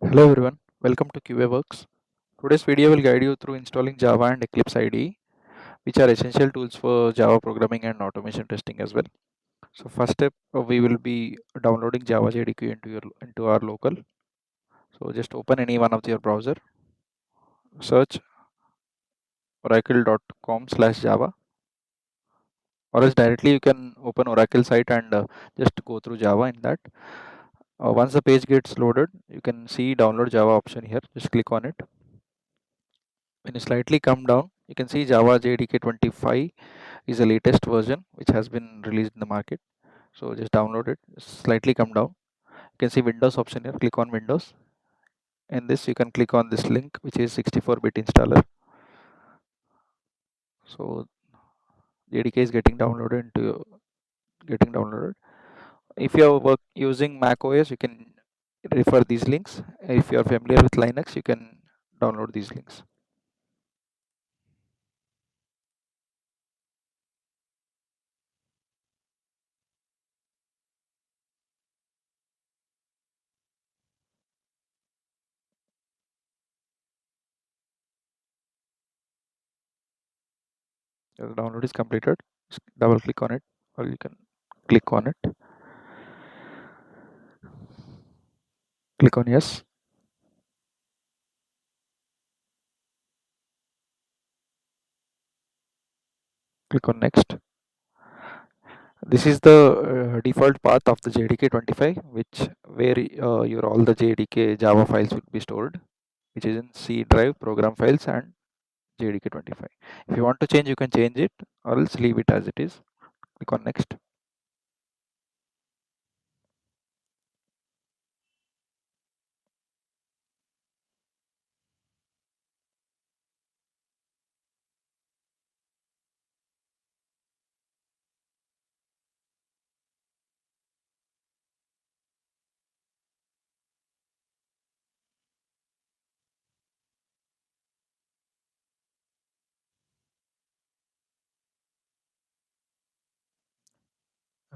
Hello everyone, welcome to QA Works. Today's video will guide you through installing Java and Eclipse IDE, which are essential tools for Java programming and automation testing as well. So first step, we will be downloading Java JDK into our local. So just open any one of your browser, search oracle.com/java, or else directly you can open Oracle site and just go through Java in that. Once the page gets loaded, you can see download Java option here. Just click on it. When you slightly come down, you can see Java JDK 25 is the latest version which has been released in the market. So just download it. Slightly come down. You can see Windows option here. Click on Windows. In this, you can click on this link, which is 64-bit installer. So JDK is getting downloaded. If you are using Mac OS, you can refer these links. If you are familiar with Linux, you can download these links. The download is completed. Just double click on it, or you can click on it. Click on yes. Click on next. This is the default path of the JDK 25, which where your all the JDK Java files will be stored, which is in C drive, program files, and JDK 25. If you want to change, you can change it, or else leave it as it is. Click on next.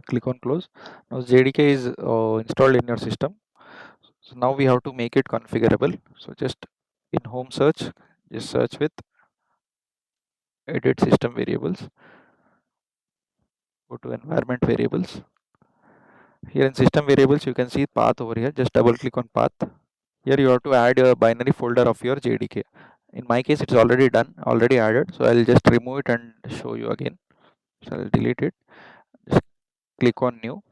Click on close. Now JDK is installed in your system. So now we have to make it configurable. So just in home search, just search with edit system variables. Go to environment variables. Here in system variables, you can see path over here. Just double click on path. Here you have to add a binary folder of your JDK. In my case, it's already done, already added. So I'll just remove it and show you again. So I'll delete it. Just click on new.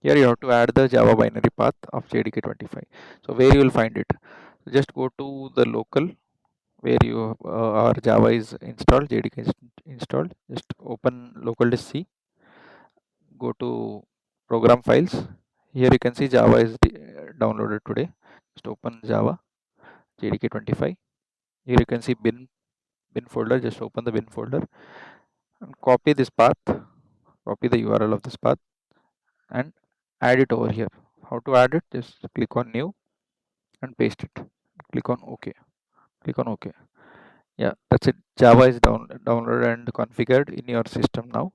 Here you have to add the Java binary path of JDK 25. So where you will find it? Just go to the local where you our Java is installed, JDK is installed. Just open local disk C. Go to program files. Here you can see Java is downloaded today. Just open Java JDK 25. Here you can see bin folder. Just open the bin folder and copy this path. Copy the URL of this path and add it over here. How to add it? Just click on new and paste it. Click on OK. Click on OK. Yeah, that's it. Java is downloaded and configured in your system now.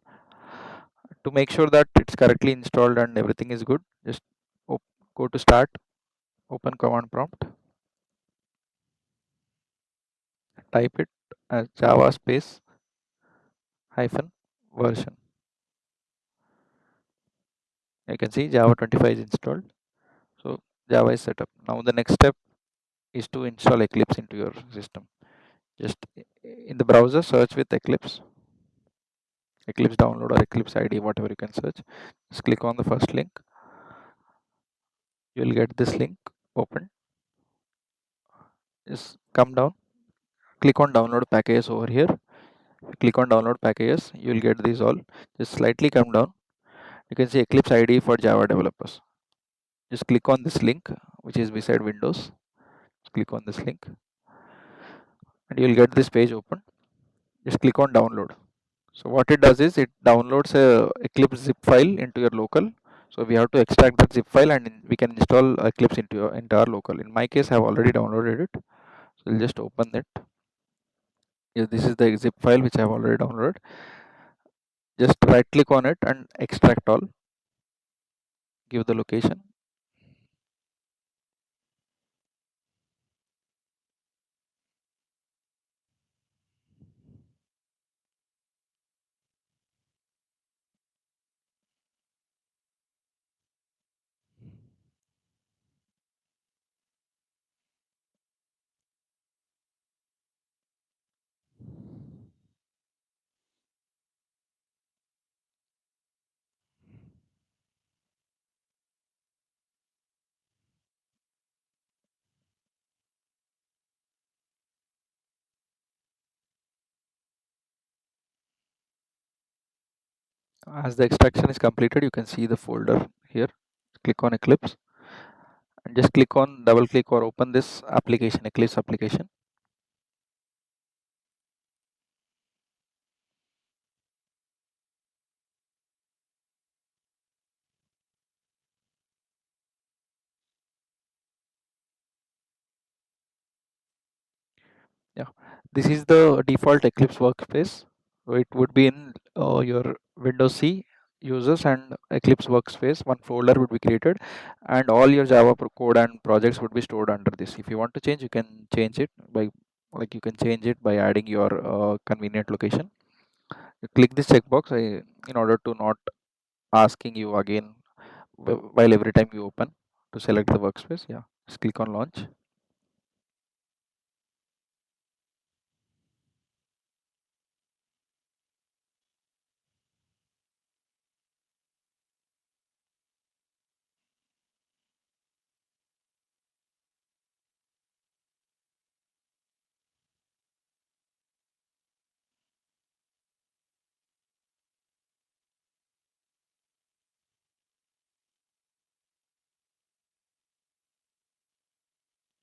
To make sure that it's correctly installed and everything is good, just go to start, open command prompt, type it as Java space hyphen version. You can see Java 25 is installed. So Java is set up. Now the next step is to install Eclipse into your system. Just in the browser, search with Eclipse download or Eclipse IDE, whatever you can search. Just click on the first link. You will get this link open. Just come down, click on download packages over here. Click on download packages. You will get these all. Just slightly come down. You can see Eclipse IDE for Java developers. Just click on this link, which is beside Windows. Just click on this link, and you will get this page open. Just click on download. So what it does is it downloads a Eclipse zip file into your local. So we have to extract that zip file and we can install Eclipse into our local. In my case, I have already downloaded it. So we'll just open it. Yeah, this is the zip file which I have already downloaded. Just right click on it and extract all. Give the location. As the extraction is completed, you can see the folder here. Click on Eclipse and just click on, double click or open this application, Eclipse application. Yeah, this is the default Eclipse workspace. So it would be in your Windows C users and Eclipse workspace. One folder would be created, and all your Java code and projects would be stored under this. If you want to change, you can change it by you can change it by adding your convenient location. You click this checkbox in order to not asking you again while every time you open to select the workspace. Yeah, just click on launch.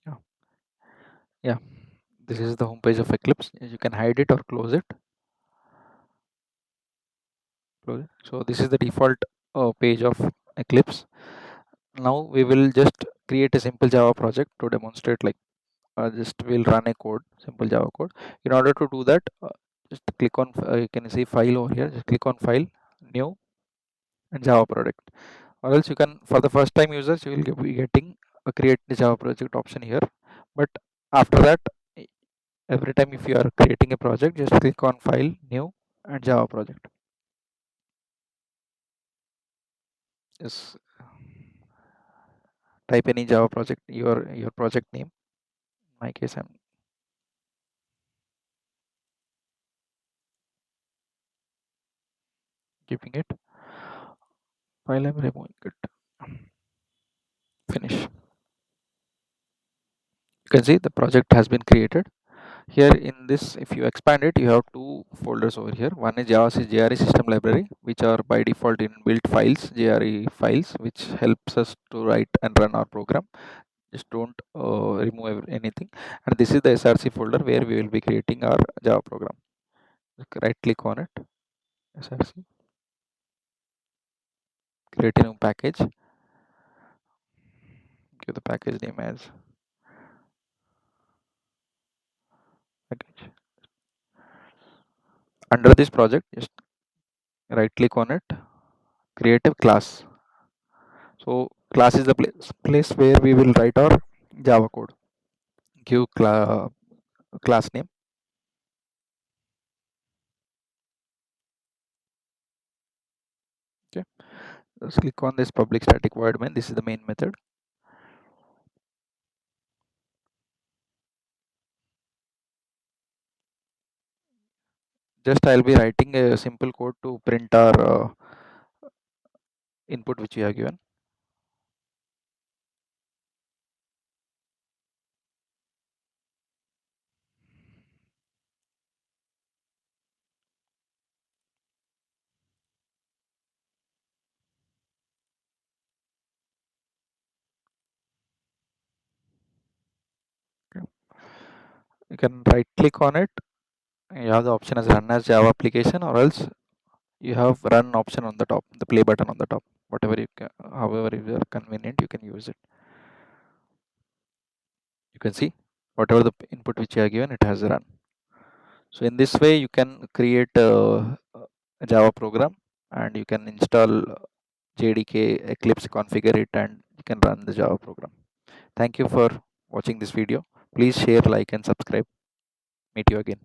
Yeah, yeah. This is the home page of Eclipse. You can hide it or close it. So this is the default page of Eclipse. Now we will just create a simple Java project to demonstrate, like just we'll run a code, simple Java code. In order to do that, just click on, you can see file over here, just click on file, new, and Java project. Or else you can, for the first time users, you will be getting a create the Java project option here. But after that, every time if you are creating a project, just click on file, new, and Java project. Yes, type any Java project, your project name. In my case, I'm keeping it. File, I'm removing it. Finish. You can see the project has been created. Here in this, if you expand it, you have two folders over here. One is Java JRE system library, which are by default inbuilt files, JRE files, which helps us to write and run our program. Just don't remove anything. And this is the SRC folder where we will be creating our Java program. Right click on it, SRC, create a new package, give the package name as package. Under this project, just right click on it, create a class. So class is the place where we will write our Java code. Give class name. Okay, just click on this public static void main. This is the main method. Just I'll be writing a simple code to print our input which we have given. Okay. You can right click on it. You have the option as run as Java application, or else you have run option on the top, the play button on the top. Whatever you can, however if you are convenient, you can use it. You can see whatever the input which you have given, it has run. So in this way, you can create a Java program, and you can install JDK, Eclipse, configure it, and you can run the Java program. Thank you for watching this video. Please share, like, and subscribe. Meet you again.